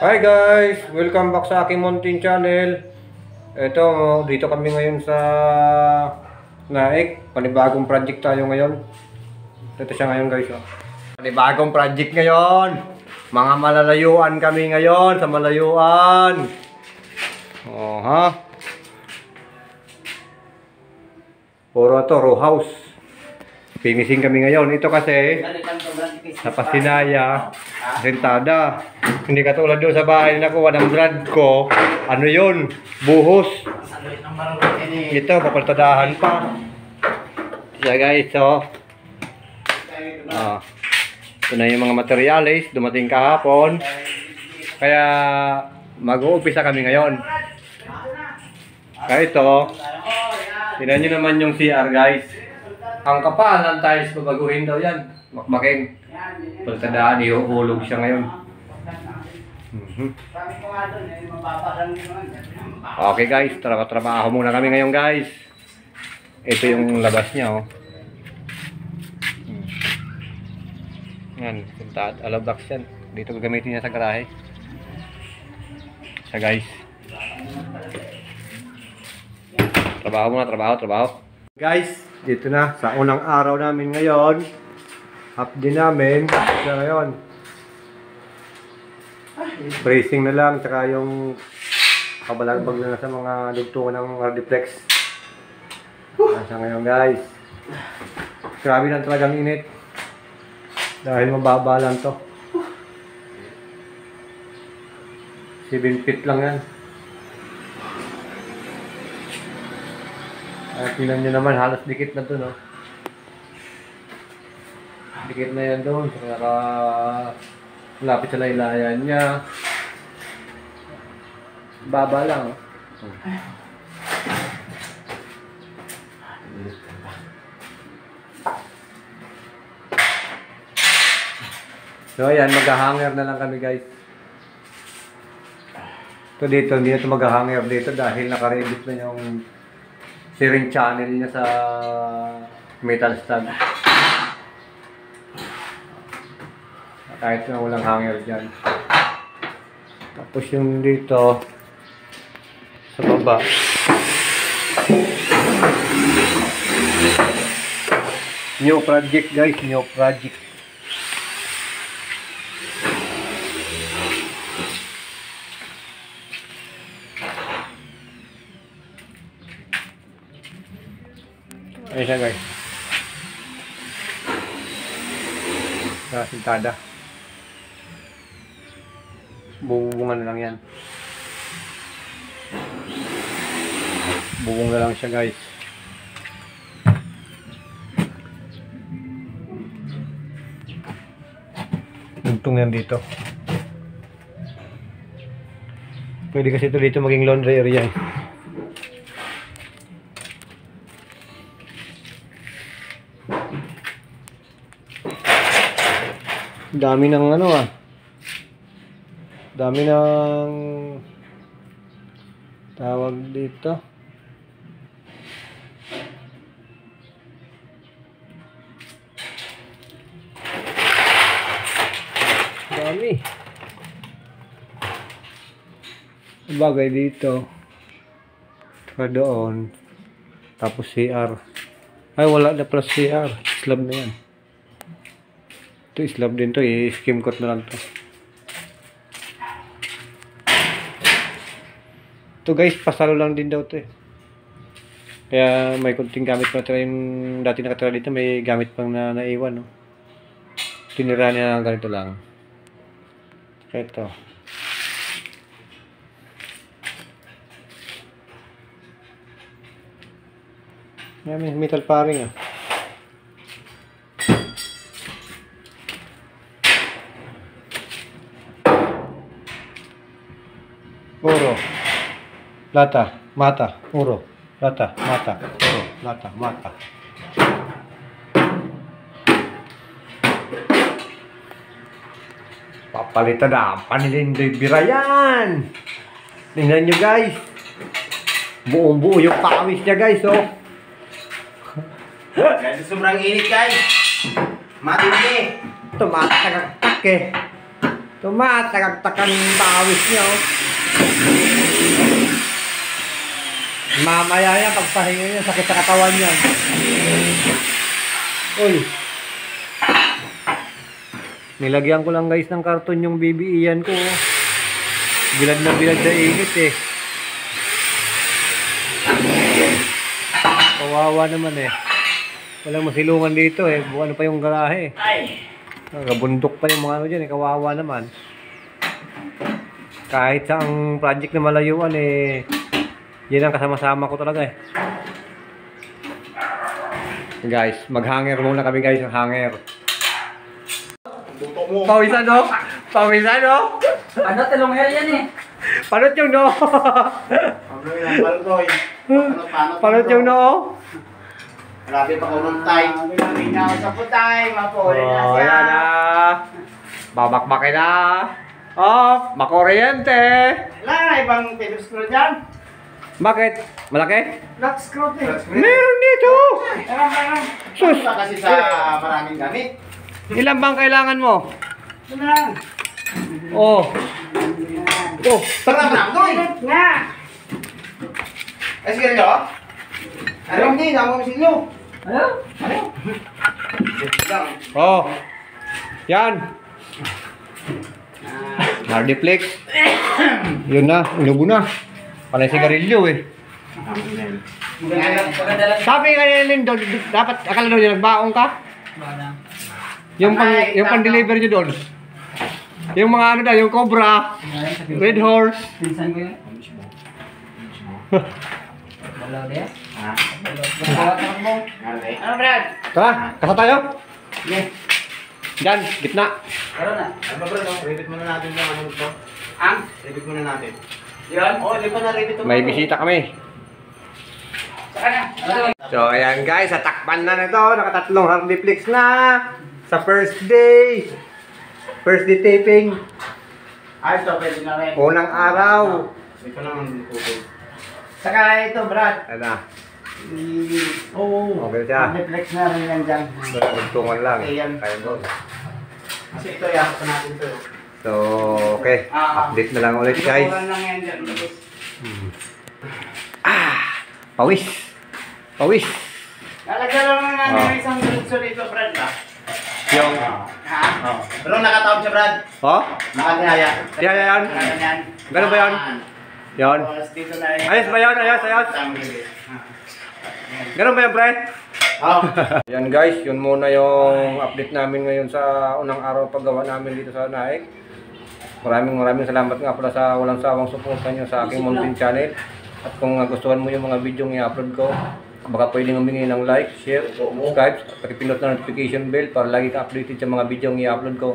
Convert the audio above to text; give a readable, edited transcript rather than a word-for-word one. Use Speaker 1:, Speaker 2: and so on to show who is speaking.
Speaker 1: Hi guys! Welcome back sa aking Mountain Channel. Ito, dito kami ngayon sa Naik. Panibagong project tayo ngayon. Ito siya ngayon guys. Panibagong project ngayon. Mga malalayuan kami ngayon sa malayuan. Oh ha. Puro ito, row house. Finishing kami ngayon. Ito kasi sa Pasinaya, rentada. Hindi katulad doon sa bahay na nakuha ng brad ko. Ano yun? Buhos. Ito, papaltadahan pa. Siya guys, so. Ito na yung mga materyales. Dumating kahapon. Kaya mag-uumpisa kami ngayon. Kaya ito, tignan nyo naman yung CR guys. Ang kapal ng tiles, babaguhin daw yan. Makmaking. Paltadaan, ihuhulog siya ngayon. Okay guys, trabaho muna kami ngayon guys. Ito yung labas niya oh. Yan, alabaks yan. Dito gagamitin niya sa garahe. Siya guys. Trabaho muna, trabaho. Guys, dito na sa unang araw namin ngayon. Half din namin. Siya ngayon. Bracing na lang, tsaka yung kabalagbag na sa mga dugtungan ng Hardiplex. Nasa ngayon guys. Grabe lang talagang init. Dahil mababa lang to. 7 feet lang yan. At tingnan nyo naman, halos dikit na to no. Dikit na yan doon. Saka lapit sa laylayan niya. Baba lang. So ayan, mag-hanger na lang kami guys. Ito dito, hindi na ito mag-hanger dito dahil nakarebit na yung steering channel niya sa metal stud. Kahit na walang hanger dyan. Tapos yung dito sa baba new project guys, new project. Ayan siya guys. Sintada. Bubungan na lang yan. Bubong na lang siya guys. Tungtong yan dito. Pwede kasi ito dito maging laundry area eh. Dami ng ano ah. Dami ng tawag dito. Dami. Bagay dito. Saka doon. Tapos CR. Ay wala na plus CR. Slab na yan. Ito slab din to. I-skim coat na lang to. Ito guys, pasalo lang din daw to eh. Kaya may kunting gamit pa natin yung dati nakatira dito, may gamit pang naiwan no. Tinira niya ganito lang. Ito. May metal paring ah. Uro. Lata, mata, uro, lata, mata, uro, lata, mata. Papalitan na, panilindoy birayan. Tingnan nyo guys. Buong buo yung pawis niya guys oh.
Speaker 2: Kasi sobrang init guys. Matindi.
Speaker 1: Tumatagak eh. Tumatagagtakan yung pawis niya, oh. Mamaya yan, pagpahinga niya, sakit sa katawan niya. Uy. Nilagyan ko lang guys ng karton yung BBE-yan ko. Oh. Bilad na init eh. Kawawa naman eh. Walang masilungan dito eh. Buwan pa yung garahe. Nagabundok pa yung mga ano dyan eh. Kawawa naman. Kahit sa ang project na malayuan eh. Yan ang kasama-sama ko talaga eh. Guys, mag-hanger muna kami guys. Ang hanger. Pawisan no? Pawisan no?
Speaker 2: Ano, talong hair yan eh.
Speaker 1: Panot yung no? Panot yung no?
Speaker 3: Grabe pa unong tay. Minaw sa putay, mapuli na
Speaker 1: Oh,
Speaker 3: siya.
Speaker 1: yan na. Babakbakin na. Oh, makuryente.
Speaker 3: Wala, ibang table screw dyan.
Speaker 1: Bakit? Malaki?
Speaker 3: Lock screw din.
Speaker 1: Meron dito.
Speaker 3: Sus! Kasi sa maraming gamit.
Speaker 1: Ilan bang kailangan mo?
Speaker 3: Ito na lang.
Speaker 1: Oh. Oh,
Speaker 3: Sarap lang, doy! Nga! Eh, sige rin ako? Ano hindi, damo mo silyo.
Speaker 2: Ano?
Speaker 3: Ano? Lang.
Speaker 1: Oh. Yan. Hardiplex. Yun na, inubo na. Panay sigarilyo eh.
Speaker 2: Maganda lang.
Speaker 1: Sabi nga nila Lindo, dapat akala daw niya nagbaong ka? Yung pang-deliver niyo doon. Yung mga ano daw, yung Cobra, Red Horse.
Speaker 2: Pinsan ko yun. Dalaw din?
Speaker 3: Ha?
Speaker 2: Magkawat mo.
Speaker 3: Ano, Brad?
Speaker 1: Tara, kasa tayo.
Speaker 3: Sige.
Speaker 1: Diyan, gitna.
Speaker 2: Karoon na.
Speaker 3: Ano ba, Brad? Repeat muna natin yung ano ito.
Speaker 2: Ang?
Speaker 3: Repeat muna natin.
Speaker 2: Yun?
Speaker 3: Oo, di pa na-repeat ito.
Speaker 1: May bisita kami.
Speaker 2: Saka na. Ano?
Speaker 1: So ayan guys, natakpan na nito. Nakatatlong Hardiplex na. Sa first day. First day taping.
Speaker 3: Ay, ito, pwede na rin.
Speaker 1: Unang araw.
Speaker 3: Ito naman tubig. Saka ito, Brad.
Speaker 1: Ano?
Speaker 3: Oo.
Speaker 1: Okay siya.
Speaker 3: Reflex na rin yan dyan.
Speaker 1: Magtungan lang.
Speaker 3: Ayan.
Speaker 1: Kaya doon.
Speaker 3: Kasi ito, yakap pa natin ito.
Speaker 1: So, okay. Update na lang ulit guys.
Speaker 3: Ikukulan lang yan dyan.
Speaker 1: Pawis. Pawis.
Speaker 3: Lalagyan lang natin ng isang diretso dito, Brad.
Speaker 1: Yung...
Speaker 3: Ha? Pero nakatawag siya, Brad.
Speaker 1: Oh?
Speaker 3: Nakatihaya.
Speaker 1: Yan.
Speaker 3: Ganyan.
Speaker 1: Ganun ba yan? Yan.
Speaker 3: Tapos dito na yan.
Speaker 1: Ayos ba yan? Ayos. Ganun ba yan, pre?
Speaker 3: Oh.
Speaker 1: Yan guys, yun muna yung update namin ngayon sa unang araw paggawa namin dito sa Naik. Maraming salamat nga pala sa walang sawang suporta nyo sa aking Mountain Channel. At kung gustuhan mo yung mga video ng i-upload ko, baka pwedeng humingi ng like, share, subscribe, at pakipindot na notification bell para lagi ka updated sa mga video ng i-upload ko.